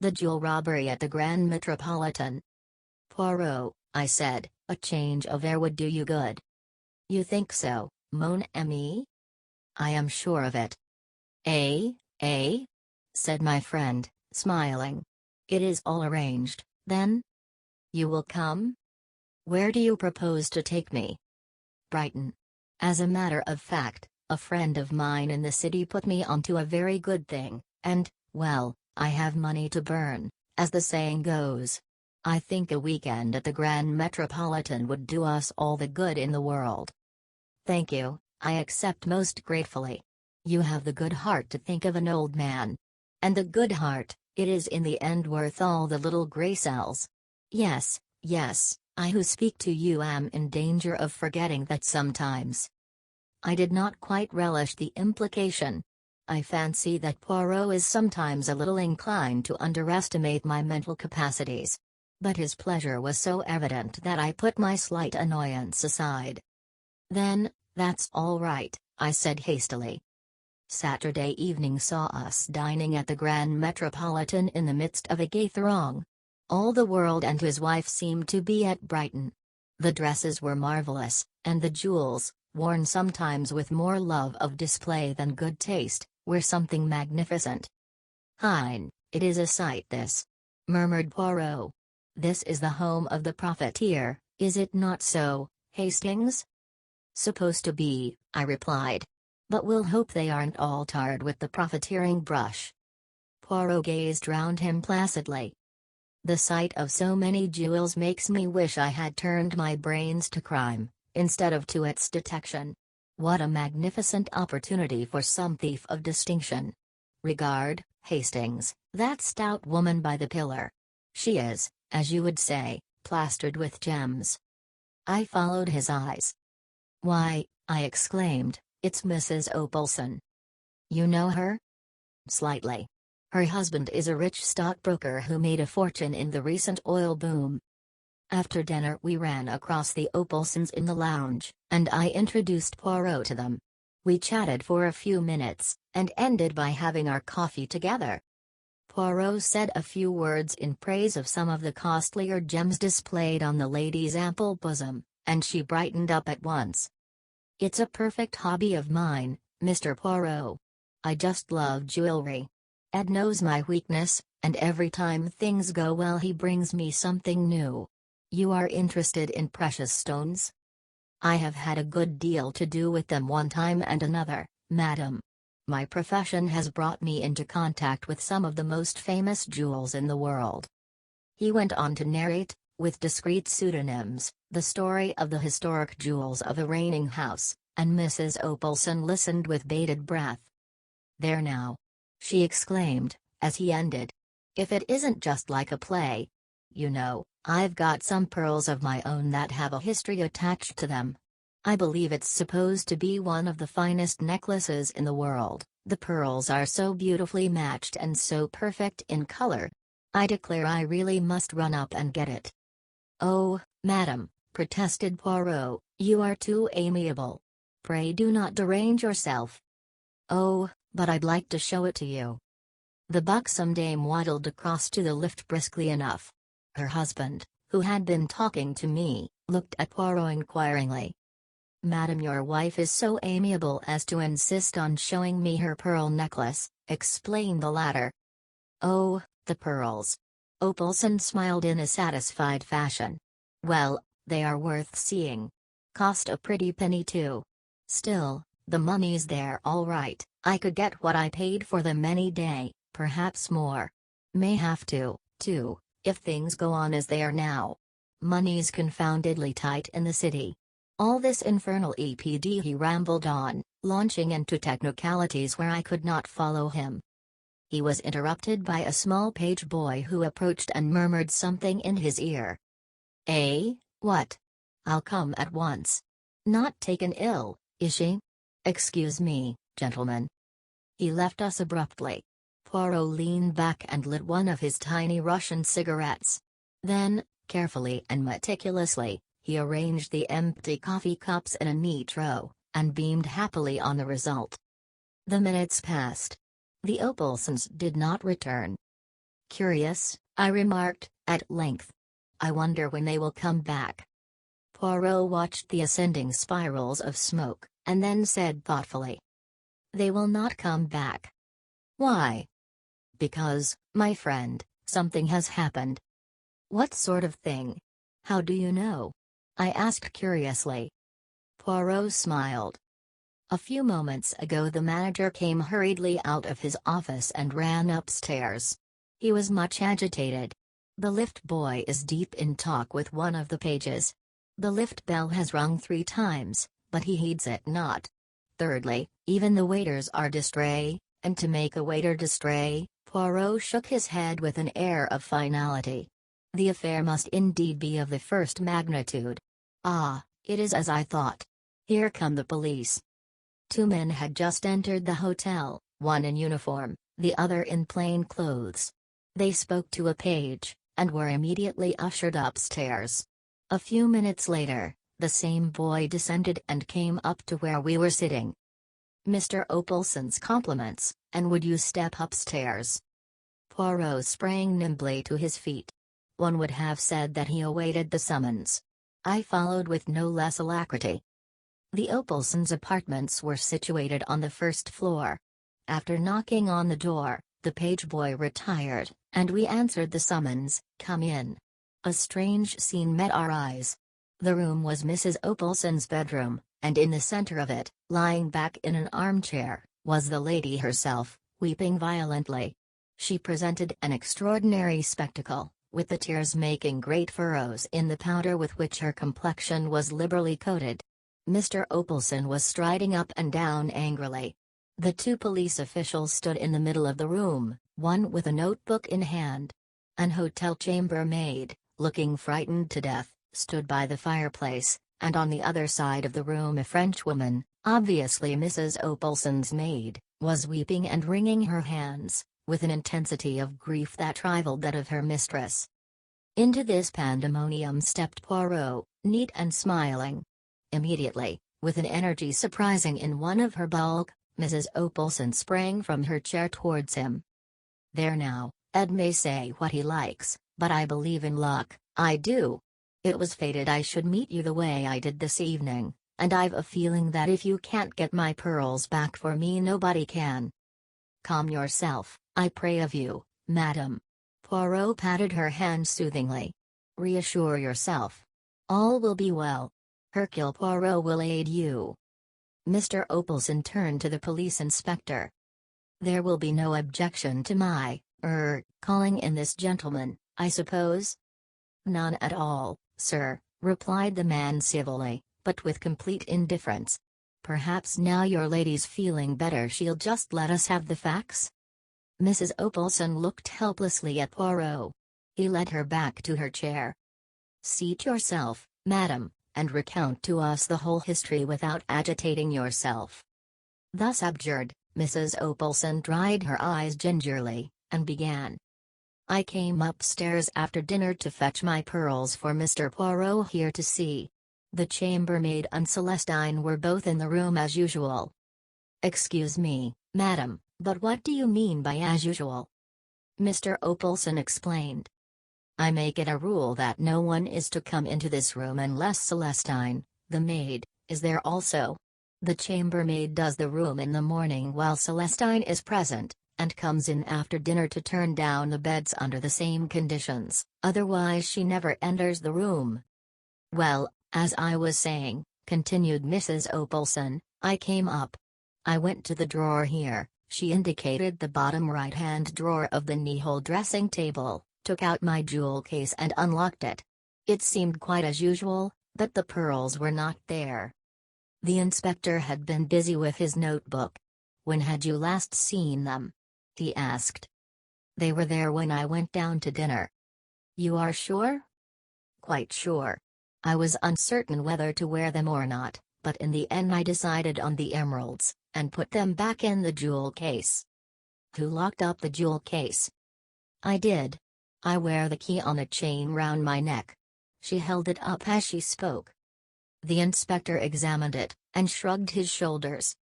The jewel robbery at the Grand Metropolitan. Poirot, I said, a change of air would do you good. You think so, mon ami? I am sure of it. Eh, eh? Said my friend, smiling. It is all arranged, then? You will come? Where do you propose to take me? Brighton. As a matter of fact, a friend of mine in the city put me onto a very good thing, and, well, I have money to burn, as the saying goes. I think a weekend at the Grand Metropolitan would do us all the good in the world. Thank you, I accept most gratefully. You have the good heart to think of an old man. And the good heart, it is in the end worth all the little grey cells. Yes, yes, I who speak to you am in danger of forgetting that sometimes. I did not quite relish the implication. I fancy that Poirot is sometimes a little inclined to underestimate my mental capacities. But his pleasure was so evident that I put my slight annoyance aside. Then, that's all right, I said hastily. Saturday evening saw us dining at the Grand Metropolitan in the midst of a gay throng. All the world and his wife seemed to be at Brighton. The dresses were marvelous, and the jewels, worn sometimes with more love of display than good taste, were something magnificent. Hein, it is a sight this, murmured Poirot. This is the home of the profiteer, is it not so, Hastings? Supposed to be, I replied. But we'll hope they aren't all tarred with the profiteering brush. Poirot gazed round him placidly. The sight of so many jewels makes me wish I had turned my brains to crime, instead of to its detection. What a magnificent opportunity for some thief of distinction. Regard, Hastings, that stout woman by the pillar. She is, as you would say, plastered with gems. I followed his eyes. Why, I exclaimed, it's Mrs. Opelson. You know her? Slightly. Her husband is a rich stockbroker who made a fortune in the recent oil boom. After dinner we ran across the Opelsons in the lounge, and I introduced Poirot to them. We chatted for a few minutes, and ended by having our coffee together. Poirot said a few words in praise of some of the costlier gems displayed on the lady's ample bosom, and she brightened up at once. It's a perfect hobby of mine, Mr. Poirot. I just love jewelry. Ed knows my weakness, and every time things go well he brings me something new. You are interested in precious stones? I have had a good deal to do with them one time and another, madam. My profession has brought me into contact with some of the most famous jewels in the world. He went on to narrate, with discreet pseudonyms, the story of the historic jewels of a reigning house, and Mrs. Opelson listened with bated breath. There now! She exclaimed, as he ended. If it isn't just like a play! You know, I've got some pearls of my own that have a history attached to them. I believe it's supposed to be one of the finest necklaces in the world, the pearls are so beautifully matched and so perfect in color. I declare I really must run up and get it. Oh, madam, protested Poirot, you are too amiable. Pray do not derange yourself. Oh, but I'd like to show it to you. The buxom dame waddled across to the lift briskly enough. Her husband, who had been talking to me, looked at Poirot inquiringly. Madam, your wife is so amiable as to insist on showing me her pearl necklace, explained the latter. Oh, the pearls. Opelson smiled in a satisfied fashion. Well, they are worth seeing. Cost a pretty penny too. Still, the money's there all right, I could get what I paid for them any day, perhaps more. May have to, too, if things go on as they are now. Money's confoundedly tight in the city. All this infernal EPD, he rambled on, launching into technicalities where I could not follow him. He was interrupted by a small page boy who approached and murmured something in his ear. Eh, what? I'll come at once. Not taken ill, is she? Excuse me, gentlemen. He left us abruptly. Poirot leaned back and lit one of his tiny Russian cigarettes. Then, carefully and meticulously, he arranged the empty coffee cups in a neat row, and beamed happily on the result. The minutes passed. The Opelsons did not return. Curious, I remarked, at length. I wonder when they will come back. Poirot watched the ascending spirals of smoke, and then said thoughtfully, "They will not come back." "Why?" "Because, my friend, something has happened." "What sort of thing? How do you know?" I asked curiously. Poirot smiled. "A few moments ago the manager came hurriedly out of his office and ran upstairs. He was much agitated. The lift boy is deep in talk with one of the pages. The lift bell has rung 3 times, but he heeds it not. Thirdly, even the waiters are distrait, and to make a waiter distrait," Poirot shook his head with an air of finality. "The affair must indeed be of the first magnitude. Ah, it is as I thought. Here come the police." 2 men had just entered the hotel, one in uniform, the other in plain clothes. They spoke to a page, and were immediately ushered upstairs. A few minutes later, the same boy descended and came up to where we were sitting. "Mr. Opelson's compliments, and would you step upstairs?" Poirot sprang nimbly to his feet. One would have said that he awaited the summons. I followed with no less alacrity. The Opelsons' apartments were situated on the first floor. After knocking on the door, the page boy retired, and we answered the summons, "Come in." A strange scene met our eyes. The room was Mrs. Opelson's bedroom, and in the center of it, lying back in an armchair, was the lady herself, weeping violently. She presented an extraordinary spectacle, with the tears making great furrows in the powder with which her complexion was liberally coated. Mr. Opelson was striding up and down angrily. The 2 police officials stood in the middle of the room, one with a notebook in hand. An hotel chambermaid, looking frightened to death, stood by the fireplace, and on the other side of the room a Frenchwoman, obviously Mrs. Opelson's maid, was weeping and wringing her hands, with an intensity of grief that rivaled that of her mistress. Into this pandemonium stepped Poirot, neat and smiling. Immediately, with an energy surprising in one of her bulk, Mrs. Opelson sprang from her chair towards him. "There now, Ed may say what he likes, but I believe in luck, I do. It was fated I should meet you the way I did this evening, and I've a feeling that if you can't get my pearls back for me nobody can. Calm yourself, I pray of you, madam." Poirot patted her hand soothingly. "Reassure yourself. All will be well. Hercule Poirot will aid you." Mr. Opelson turned to the police inspector. "There will be no objection to my, calling in this gentleman, I suppose?" "None at all, sir," replied the man civilly, but with complete indifference. "Perhaps now your lady's feeling better she'll just let us have the facts?" Mrs. Opelson looked helplessly at Poirot. He led her back to her chair. "Seat yourself, madam, and recount to us the whole history without agitating yourself." Thus abjured, Mrs. Opelson dried her eyes gingerly, and began. "I came upstairs after dinner to fetch my pearls for Mr. Poirot here to see. The chambermaid and Celestine were both in the room as usual." "Excuse me, madam, but what do you mean by as usual?" Mr. Opelson explained. "I make it a rule that no one is to come into this room unless Celestine, the maid, is there also. The chambermaid does the room in the morning while Celestine is present, and comes in after dinner to turn down the beds under the same conditions, otherwise she never enters the room." "Well, as I was saying," continued Mrs. Opelson, "I came up. I went to the drawer here," she indicated the bottom right-hand drawer of the knee-hole dressing table, "took out my jewel case and unlocked it. It seemed quite as usual, but the pearls were not there." The inspector had been busy with his notebook. "When had you last seen them?" he asked. "They were there when I went down to dinner." "You are sure?" "Quite sure. I was uncertain whether to wear them or not, but in the end I decided on the emeralds, and put them back in the jewel case." "Who locked up the jewel case?" "I did. I wear the key on a chain round my neck." She held it up as she spoke. The inspector examined it, and shrugged his shoulders.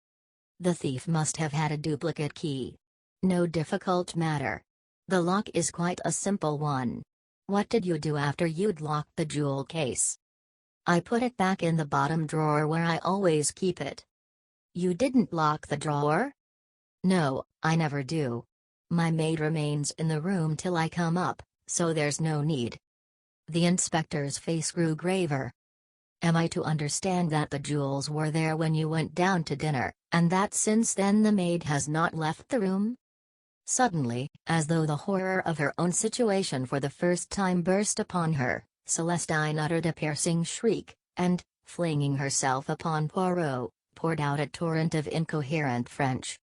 "The thief must have had a duplicate key. No difficult matter. The lock is quite a simple one. What did you do after you'd locked the jewel case? I put it back in the bottom drawer where I always keep it. You didn't lock the drawer? No, I never do. My maid remains in the room till I come up, so there's no need. The inspector's face grew graver. Am I to understand that the jewels were there when you went down to dinner, and that since then the maid has not left the room? Suddenly, as though the horror of her own situation for the first time burst upon her, Celestine uttered a piercing shriek, and, flinging herself upon Poirot, poured out a torrent of incoherent French.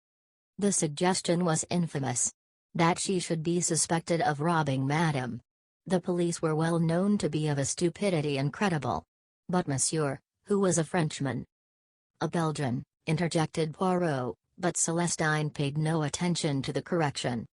The suggestion was infamous. That she should be suspected of robbing Madame. The police were well known to be of a stupidity incredible. But Monsieur, who was a Frenchman? A Belgian, interjected Poirot, but Celestine paid no attention to the correction.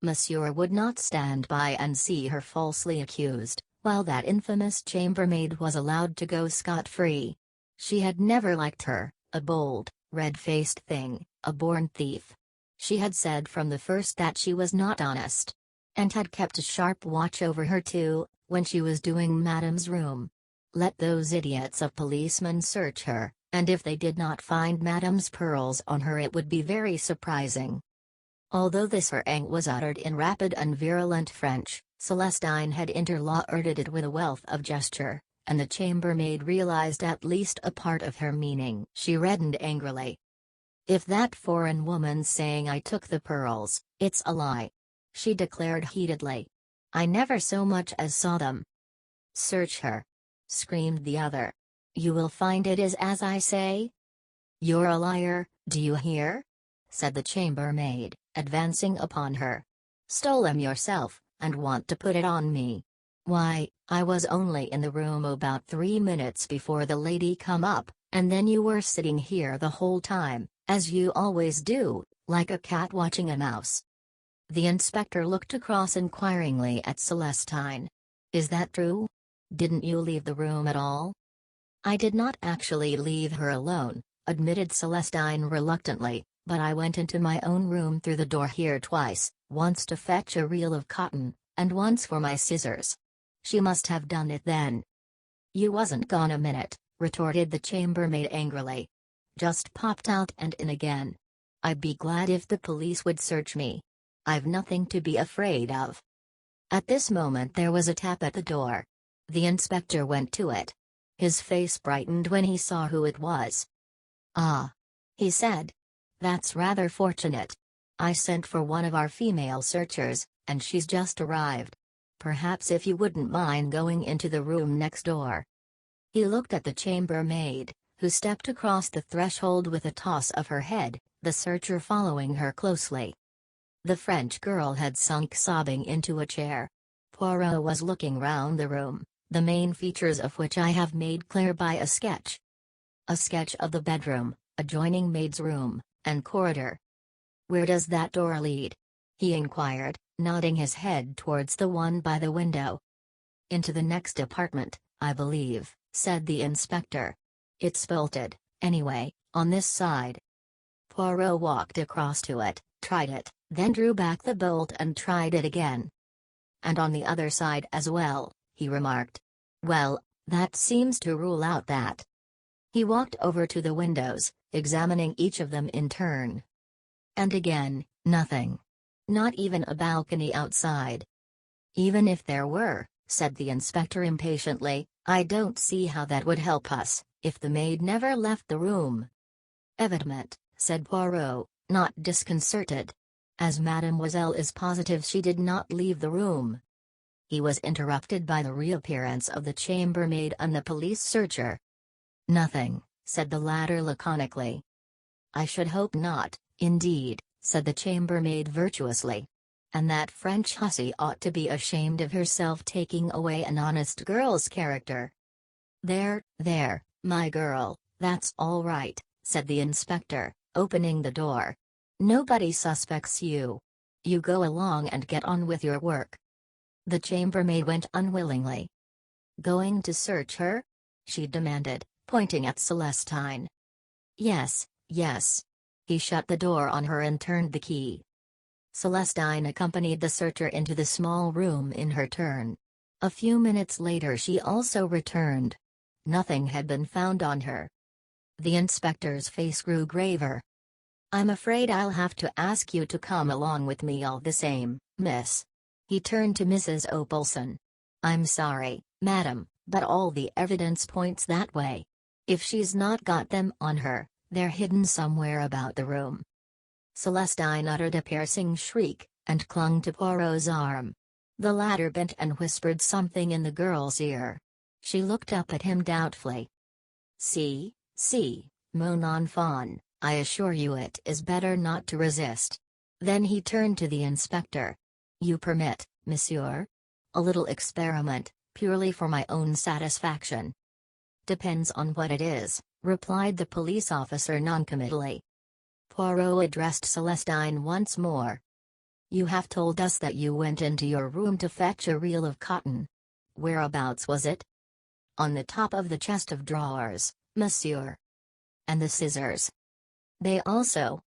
Monsieur would not stand by and see her falsely accused, while that infamous chambermaid was allowed to go scot-free. She had never liked her, a bold, red-faced thing, a born thief. She had said from the first that she was not honest. And had kept a sharp watch over her too, when she was doing Madame's room. Let those idiots of policemen search her, and if they did not find Madame's pearls on her it would be very surprising. Although this harangue was uttered in rapid and virulent French, Celestine had interlarded it with a wealth of gesture, and the chambermaid realized at least a part of her meaning. She reddened angrily. If that foreign woman's saying I took the pearls, it's a lie, she declared heatedly. I never so much as saw them. Search her, screamed the other. You will find it is as I say. You're a liar, do you hear? Said the chambermaid, advancing upon her. Stole them yourself, and want to put it on me. Why, I was only in the room about 3 minutes before the lady come up, and then you were sitting here the whole time, as you always do, like a cat watching a mouse. The inspector looked across inquiringly at Celestine. Is that true? Didn't you leave the room at all? I did not actually leave her alone, admitted Celestine reluctantly, but I went into my own room through the door here twice, once to fetch a reel of cotton, and once for my scissors. She must have done it then. You wasn't gone a minute, retorted the chambermaid angrily. Just popped out and in again. I'd be glad if the police would search me. I've nothing to be afraid of. At this moment there was a tap at the door. The inspector went to it. His face brightened when he saw who it was. Ah, he said. That's rather fortunate. I sent for one of our female searchers, and she's just arrived. Perhaps if you wouldn't mind going into the room next door. He looked at the chambermaid, who stepped across the threshold with a toss of her head, the searcher following her closely. The French girl had sunk sobbing into a chair. Poirot was looking round the room, the main features of which I have made clear by a sketch. A sketch of the bedroom, adjoining maid's room, and corridor. Where does that door lead? He inquired, nodding his head towards the one by the window. Into the next apartment, I believe, said the inspector. It's bolted, anyway, on this side. Poirot walked across to it, tried it, then drew back the bolt and tried it again. And on the other side as well, he remarked. Well, that seems to rule out that. He walked over to the windows, examining each of them in turn. And again, nothing. Not even a balcony outside. Even if there were, said the inspector impatiently, I don't see how that would help us, if the maid never left the room. Evident, said Poirot, not disconcerted. As mademoiselle is positive she did not leave the room. He was interrupted by the reappearance of the chambermaid and the police searcher. Nothing, said the latter laconically. I should hope not, indeed, said the chambermaid virtuously. And that French hussy ought to be ashamed of herself taking away an honest girl's character. There, my girl, that's all right, said the inspector, opening the door. Nobody suspects you. You go along and get on with your work. The chambermaid went unwillingly. Going to search her? She demanded, pointing at Celestine. Yes. He shut the door on her and turned the key. Celestine accompanied the searcher into the small room in her turn. A few minutes later she also returned. Nothing had been found on her. The inspector's face grew graver. "I'm afraid I'll have to ask you to come along with me all the same, miss." He turned to Mrs. Opelson. "I'm sorry, madam, but all the evidence points that way. If she's not got them on her, they're hidden somewhere about the room." Celestine uttered a piercing shriek, and clung to Poirot's arm. The latter bent and whispered something in the girl's ear. She looked up at him doubtfully. See, mon enfant, I assure you it is better not to resist." Then he turned to the inspector. "You permit, monsieur? A little experiment, purely for my own satisfaction." "Depends on what it is," replied the police officer noncommittally. Poirot addressed Celestine once more. "You have told us that you went into your room to fetch a reel of cotton. Whereabouts was it?" "On the top of the chest of drawers, monsieur." "And the scissors?" "They also."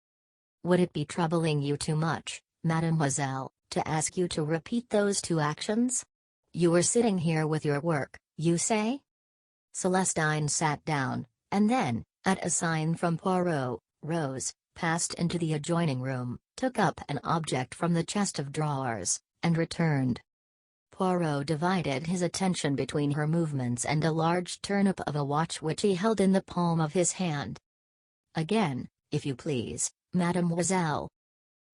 "Would it be troubling you too much, mademoiselle, to ask you to repeat those two actions? You were sitting here with your work, you say?" Celestine sat down, and then, at a sign from Poirot, rose, passed into the adjoining room, took up an object from the chest of drawers, and returned. Poirot divided his attention between her movements and a large turnip of a watch which he held in the palm of his hand. "Again, if you please, mademoiselle."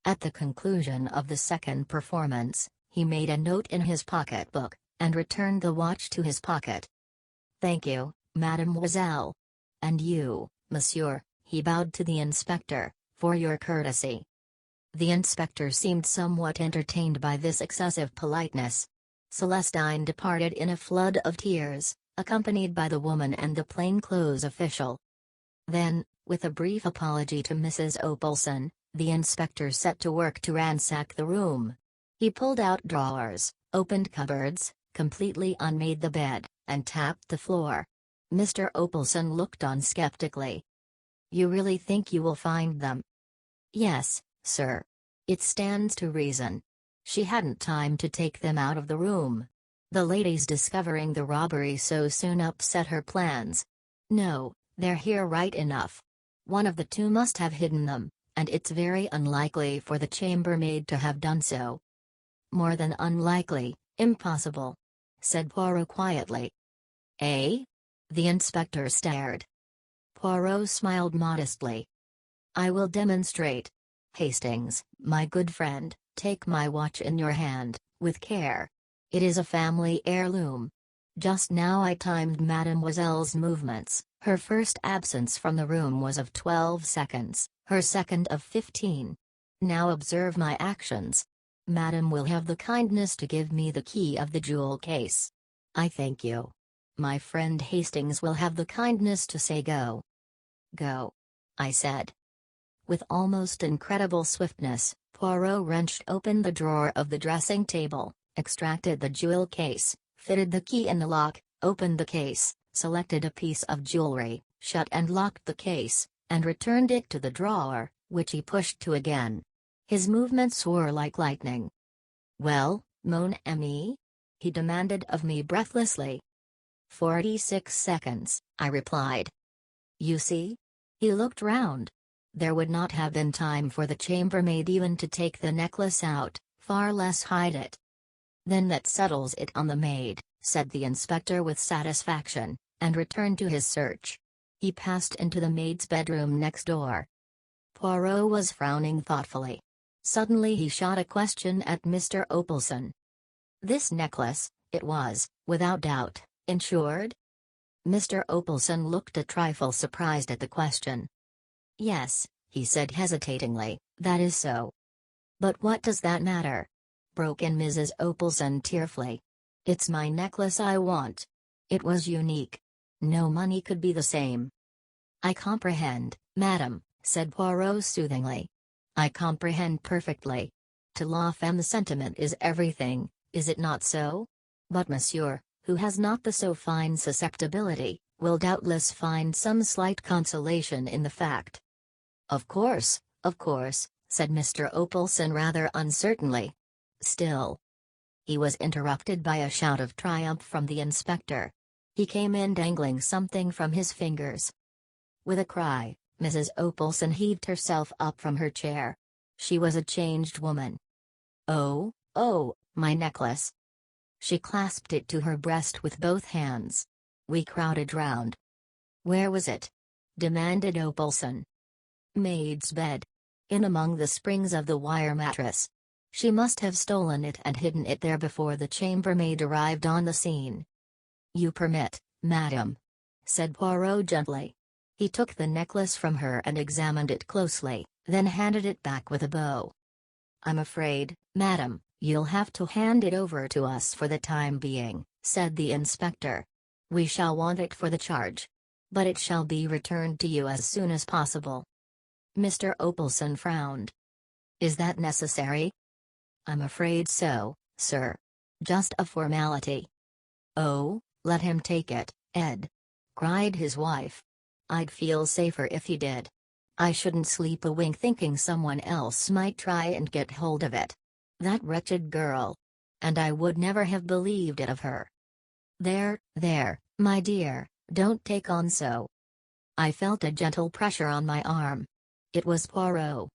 At the conclusion of the second performance, he made a note in his pocket-book, and returned the watch to his pocket. "Thank you, mademoiselle. And you, monsieur," he bowed to the inspector, "for your courtesy." The inspector seemed somewhat entertained by this excessive politeness. Celestine departed in a flood of tears, accompanied by the woman and the plainclothes official. Then, with a brief apology to Mrs. Opelson, the inspector set to work to ransack the room. He pulled out drawers, opened cupboards, completely unmade the bed, and tapped the floor. Mr. Opelson looked on skeptically. "You really think you will find them?" "Yes, sir. It stands to reason. She hadn't time to take them out of the room. The lady's discovering the robbery so soon upset her plans. No, they're here right enough. One of the two must have hidden them, and it's very unlikely for the chambermaid to have done so." "More than unlikely, impossible," said Poirot quietly. "Eh?" The inspector stared. Poirot smiled modestly. "I will demonstrate. Hastings, my good friend, take my watch in your hand, with care. It is a family heirloom. Just now I timed mademoiselle's movements. Her first absence from the room was of 12 seconds, her second of 15. Now observe my actions. Madame will have the kindness to give me the key of the jewel case. I thank you. My friend Hastings will have the kindness to say go." "Go," I said. With almost incredible swiftness, Poirot wrenched open the drawer of the dressing table, extracted the jewel case, fitted the key in the lock, opened the case, selected a piece of jewelry, shut and locked the case, and returned it to the drawer, which he pushed to again. His movements were like lightning. "Well, mon ami?" he demanded of me breathlessly. 46 seconds, I replied. "You see?" He looked round. There would not have been time for the chambermaid even to take the necklace out, far less hide it. "Then that settles it on the maid," said the inspector with satisfaction, and returned to his search. He passed into the maid's bedroom next door. Poirot was frowning thoughtfully. Suddenly he shot a question at Mr. Opelson. "This necklace, it was, without doubt, insured?" Mr. Opelson looked a trifle surprised at the question. "Yes," he said hesitatingly, "that is so." "But what does that matter?" broke in Mrs. Opelson tearfully. "It's my necklace I want. It was unique. No money could be the same." "I comprehend, madam," said Poirot soothingly. "I comprehend perfectly. To La Femme the sentiment is everything, is it not so? But monsieur, who has not the so fine susceptibility, will doubtless find some slight consolation in the fact." Of course," said Mr. Opelson rather uncertainly. Still. He was interrupted by a shout of triumph from the inspector. He came in dangling something from his fingers. With a cry, Mrs. Opelson heaved herself up from her chair. She was a changed woman. "Oh, oh, my necklace!" She clasped it to her breast with both hands. We crowded round. "Where was it?" demanded Opelson. "Maid's bed. In among the springs of the wire mattress. She must have stolen it and hidden it there before the chambermaid arrived on the scene." "You permit, madam," said Poirot gently. He took the necklace from her and examined it closely, then handed it back with a bow. "I'm afraid, madam, you'll have to hand it over to us for the time being," said the inspector. "We shall want it for the charge. But it shall be returned to you as soon as possible." Mr. Opelson frowned. "Is that necessary?" "I'm afraid so, sir. Just a formality." "Oh, let him take it, Ed," cried his wife. "I'd feel safer if he did. I shouldn't sleep a wink thinking someone else might try and get hold of it. That wretched girl. And I would never have believed it of her." There, my dear, don't take on so." I felt a gentle pressure on my arm. It was Poirot.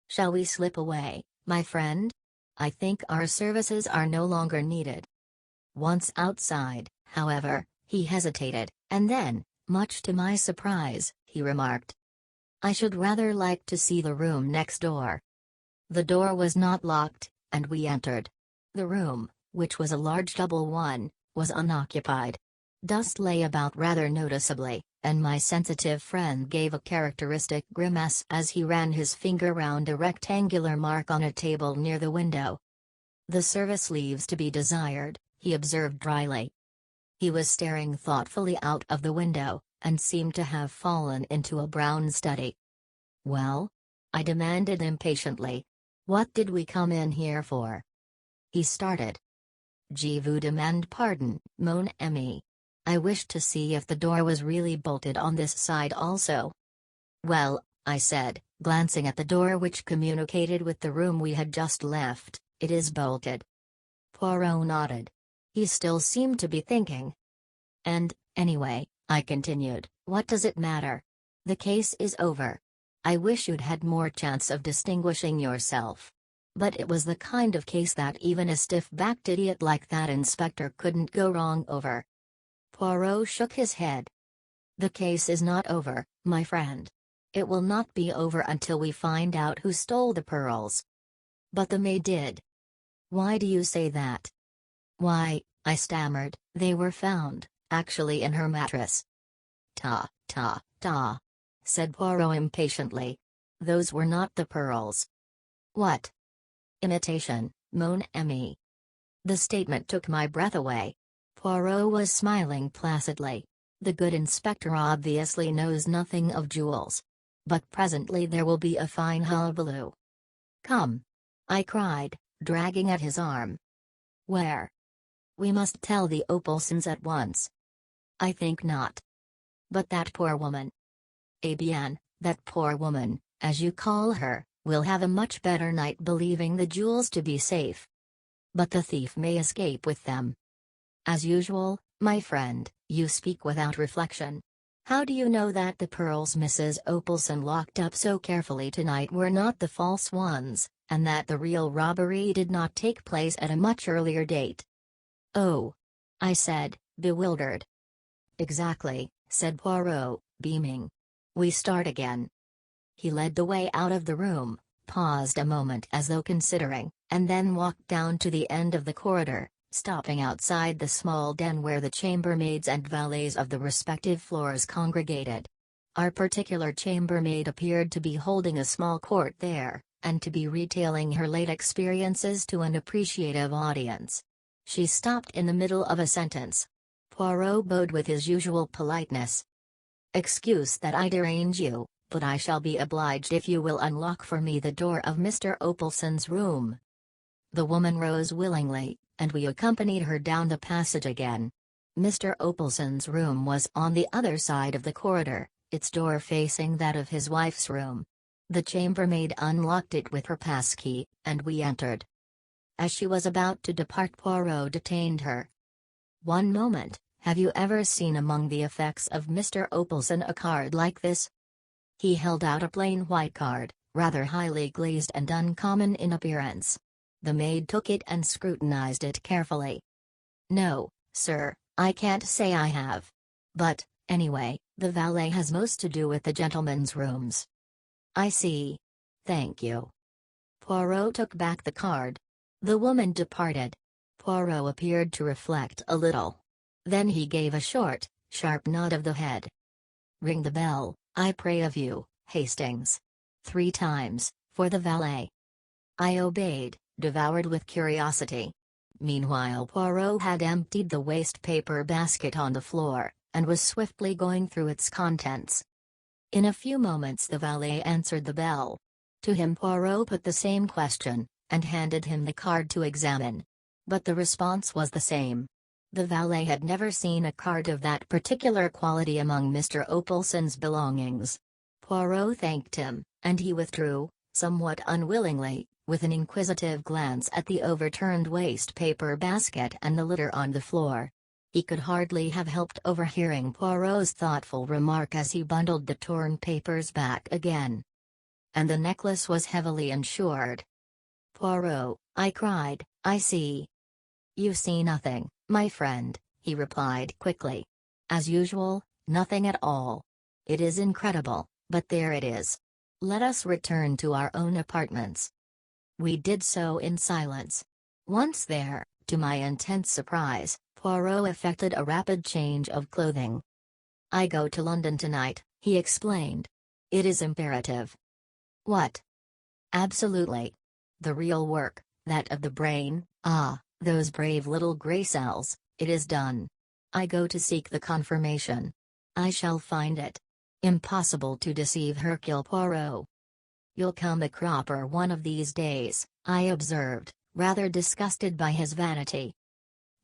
"Shall we slip away, my friend? I think our services are no longer needed." Once outside, however, he hesitated, and then, much to my surprise, he remarked, "I should rather like to see the room next door." The door was not locked, and we entered. The room, which was a large double one, was unoccupied. Dust lay about rather noticeably, and my sensitive friend gave a characteristic grimace as he ran his finger round a rectangular mark on a table near the window. "The service leaves to be desired," he observed dryly. He was staring thoughtfully out of the window, and seemed to have fallen into a brown study. "Well?" I demanded impatiently. "What did we come in here for?" He started. "Je vous demande pardon, mon ami. I wished to see if the door was really bolted on this side also." "Well," I said, glancing at the door which communicated with the room we had just left, "it is bolted." Poirot nodded. He still seemed to be thinking. "And, anyway," I continued, "what does it matter? The case is over. I wish you'd had more chance of distinguishing yourself. But it was the kind of case that even a stiff-backed idiot like that inspector couldn't go wrong over." Poirot shook his head. "The case is not over, my friend. It will not be over until we find out who stole the pearls." "But the maid did." "Why do you say that?" "Why," I stammered, "they were found, actually in her mattress." "Ta, said Poirot impatiently. "Those were not the pearls." "What?" "Imitation, mon ami." The statement took my breath away. Poirot was smiling placidly. The good inspector obviously knows nothing of jewels. But presently there will be a fine hullabaloo. "Come!" I cried, dragging at his arm. "Where?" "We must tell the Opelsons at once." "I think not." "But that poor woman." "Eh bien, that poor woman, as you call her, will have a much better night believing the jewels to be safe. But the thief may escape with them." "As usual, my friend, you speak without reflection. How do you know that the pearls Mrs. Opelson locked up so carefully tonight were not the false ones, and that the real robbery did not take place at a much earlier date?" "Oh," I said, bewildered. "Exactly," said Poirot, beaming. "We start again." He led the way out of the room, paused a moment as though considering, and then walked down to the end of the corridor, stopping outside the small den where the chambermaids and valets of the respective floors congregated. Our particular chambermaid appeared to be holding a small court there, and to be retailing her late experiences to an appreciative audience. She stopped in the middle of a sentence. Poirot bowed with his usual politeness. "Excuse that I derange you, but I shall be obliged if you will unlock for me the door of Mr. Opelson's room." The woman rose willingly, and we accompanied her down the passage again. Mr. Opelson's room was on the other side of the corridor, its door facing that of his wife's room. The chambermaid unlocked it with her passkey, and we entered. As she was about to depart, Poirot detained her. "One moment, have you ever seen among the effects of Mr. Opelson a card like this?" He held out a plain white card, rather highly glazed and uncommon in appearance. The maid took it and scrutinized it carefully. "No, sir, I can't say I have. But, anyway, the valet has most to do with the gentlemen's rooms." "I see. Thank you." Poirot took back the card. The woman departed. Poirot appeared to reflect a little. Then he gave a short, sharp nod of the head. "Ring the bell, I pray of you, Hastings. 3 times, for the valet." I obeyed, devoured with curiosity. Meanwhile Poirot had emptied the waste paper basket on the floor, and was swiftly going through its contents. In a few moments the valet answered the bell. To him Poirot put the same question, and handed him the card to examine. But the response was the same. The valet had never seen a card of that particular quality among Mr. Opelson's belongings. Poirot thanked him, and he withdrew, somewhat unwillingly, with an inquisitive glance at the overturned waste paper basket and the litter on the floor. He could hardly have helped overhearing Poirot's thoughtful remark as he bundled the torn papers back again. "And the necklace was heavily insured." "Poirot," I cried, "I see." "You see nothing, my friend," he replied quickly. "As usual, nothing at all. It is incredible, but there it is. Let us return to our own apartments." We did so in silence. Once there, to my intense surprise, Poirot effected a rapid change of clothing. "I go to London tonight," he explained. "It is imperative." "What?" "Absolutely. The real work, that of the brain, those brave little grey cells, it is done. I go to seek the confirmation. I shall find it. Impossible to deceive Hercule Poirot." "You'll come a cropper one of these days," I observed, rather disgusted by his vanity.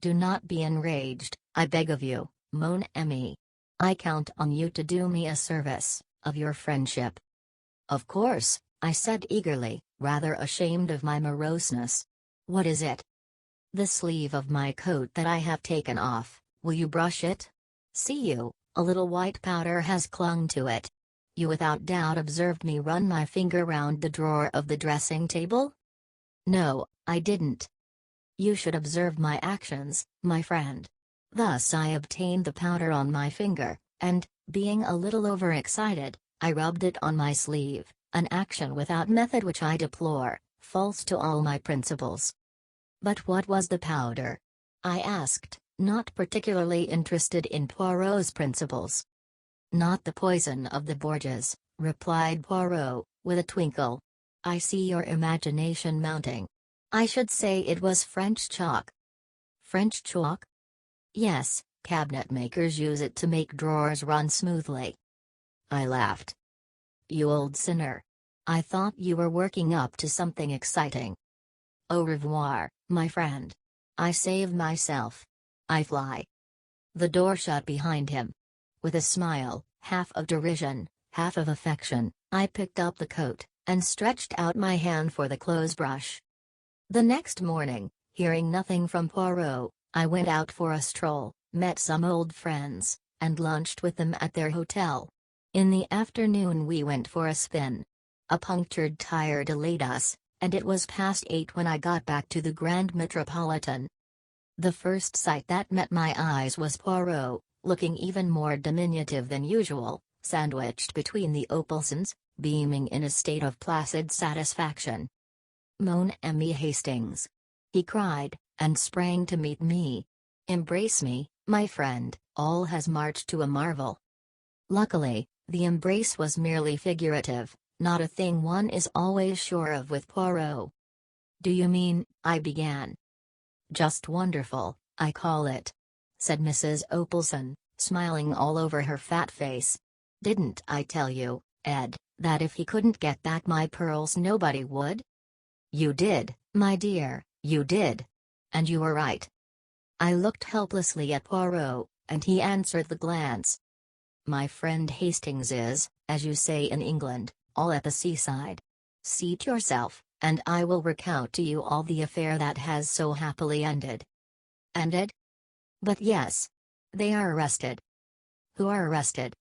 "Do not be enraged, I beg of you, mon ami. I count on you to do me a service, of your friendship." "Of course," I said eagerly, rather ashamed of my moroseness. "What is it?" "The sleeve of my coat that I have taken off. Will you brush it? See you, a little white powder has clung to it. You without doubt observed me run my finger round the drawer of the dressing table?" "No, I didn't." "You should observe my actions, my friend." Thus I obtained the powder on my finger, and, being a little overexcited, I rubbed it on my sleeve, an action without method which I deplore, false to all my principles. "But what was the powder?" I asked, not particularly interested in Poirot's principles. "Not the poison of the Borgias," replied Poirot, with a twinkle. "I see your imagination mounting. I should say it was French chalk." "French chalk?" "Yes, cabinet makers use it to make drawers run smoothly." I laughed. "You old sinner. I thought you were working up to something exciting. Au revoir, my friend. I save myself. I fly." The door shut behind him. With a smile, half of derision, half of affection, I picked up the coat, and stretched out my hand for the clothes brush. The next morning, hearing nothing from Poirot, I went out for a stroll, met some old friends, and lunched with them at their hotel. In the afternoon we went for a spin. A punctured tire delayed us, and it was past 8 when I got back to the Grand Metropolitan. The first sight that met my eyes was Poirot, looking even more diminutive than usual, sandwiched between the Opelsons, beaming in a state of placid satisfaction. "Mon ami Hastings!" he cried, and sprang to meet me. "Embrace me, my friend, all has marched to a marvel." Luckily, the embrace was merely figurative, not a thing one is always sure of with Poirot. "Do you mean," I began. "Just wonderful, I call it," said Mrs. Opelson, smiling all over her fat face. "Didn't I tell you, Ed, that if he couldn't get back my pearls nobody would?" "You did, my dear, you did. And you were right." I looked helplessly at Poirot, and he answered the glance. "My friend Hastings is, as you say in England, all at the seaside. Seat yourself, and I will recount to you all the affair that has so happily ended." "Ended?" "But yes. They are arrested." "Who are arrested?"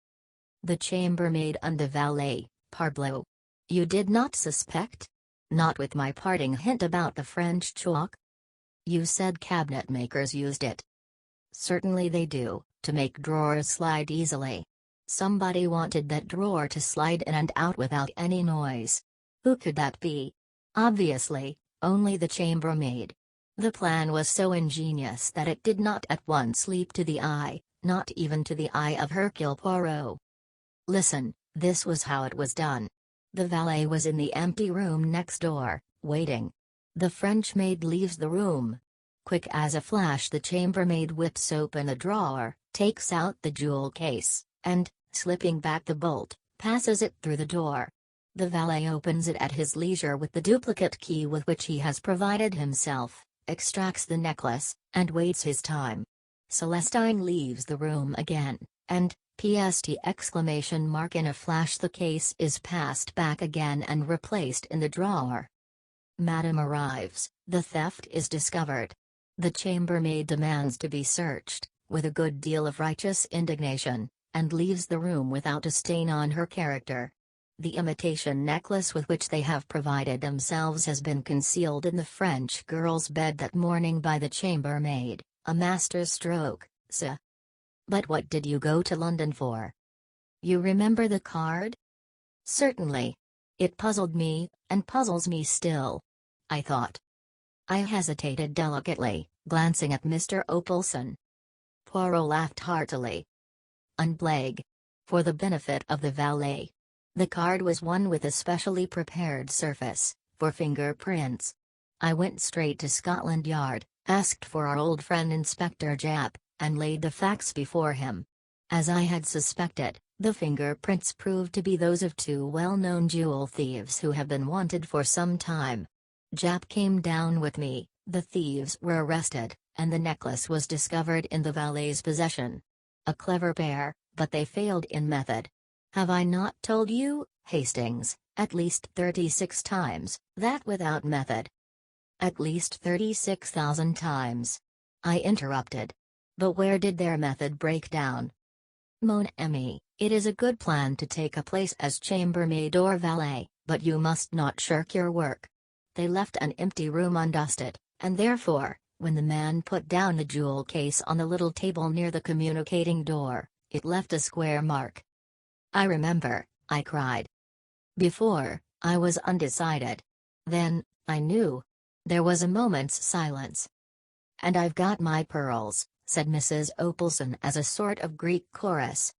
"The chambermaid and the valet, parbleu. You did not suspect? Not with my parting hint about the French chalk?" "You said cabinet makers used it." "Certainly they do, to make drawers slide easily. Somebody wanted that drawer to slide in and out without any noise. Who could that be? Obviously, only the chambermaid. The plan was so ingenious that it did not at once leap to the eye, not even to the eye of Hercule Poirot. Listen, this was how it was done. The valet was in the empty room next door, waiting. The French maid leaves the room. Quick as a flash the chambermaid whips open a drawer, takes out the jewel case, and, slipping back the bolt, passes it through the door. The valet opens it at his leisure with the duplicate key with which he has provided himself, extracts the necklace, and waits his time. Celestine leaves the room again, and, PST exclamation mark in a flash the case is passed back again and replaced in the drawer. Madame arrives, the theft is discovered. The chambermaid demands to be searched, with a good deal of righteous indignation, and leaves the room without a stain on her character. The imitation necklace with which they have provided themselves has been concealed in the French girl's bed that morning by the chambermaid, a master stroke, sir. But what did you go to London for? You remember the card? Certainly. It puzzled me, and puzzles me still. I thought. I hesitated delicately, glancing at Mr. Opelson. Poirot laughed heartily. Unblag. For the benefit of the valet. The card was one with a specially prepared surface, for fingerprints. I went straight to Scotland Yard, asked for our old friend Inspector Japp, and laid the facts before him. As I had suspected, the fingerprints proved to be those of two well-known jewel thieves who have been wanted for some time. Japp came down with me, the thieves were arrested, and the necklace was discovered in the valet's possession. A clever pair, but they failed in method. Have I not told you, Hastings, at least 36 times, that without method? At least 36,000 times. I interrupted. But where did their method break down? Mon ami, it is a good plan to take a place as chambermaid or valet, but you must not shirk your work. They left an empty room undusted, and therefore, when the man put down the jewel case on the little table near the communicating door, it left a square mark. I remember, I cried. Before, I was undecided. Then, I knew. There was a moment's silence. And I've got my pearls, said Mrs. Opelson as a sort of Greek chorus.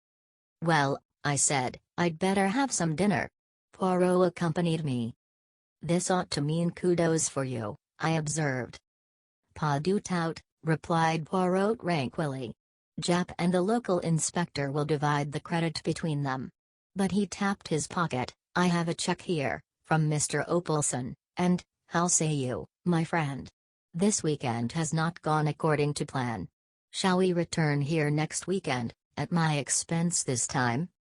Well, I said, I'd better have some dinner. Poirot accompanied me. This ought to mean kudos for you, I observed. Pas du tout, replied Poirot tranquilly. Japp and the local inspector will divide the credit between them. But he tapped his pocket. I have a check here, from Mr. Opelson, and, how say you, my friend? This weekend has not gone according to plan. Shall we return here next weekend, at my expense this time?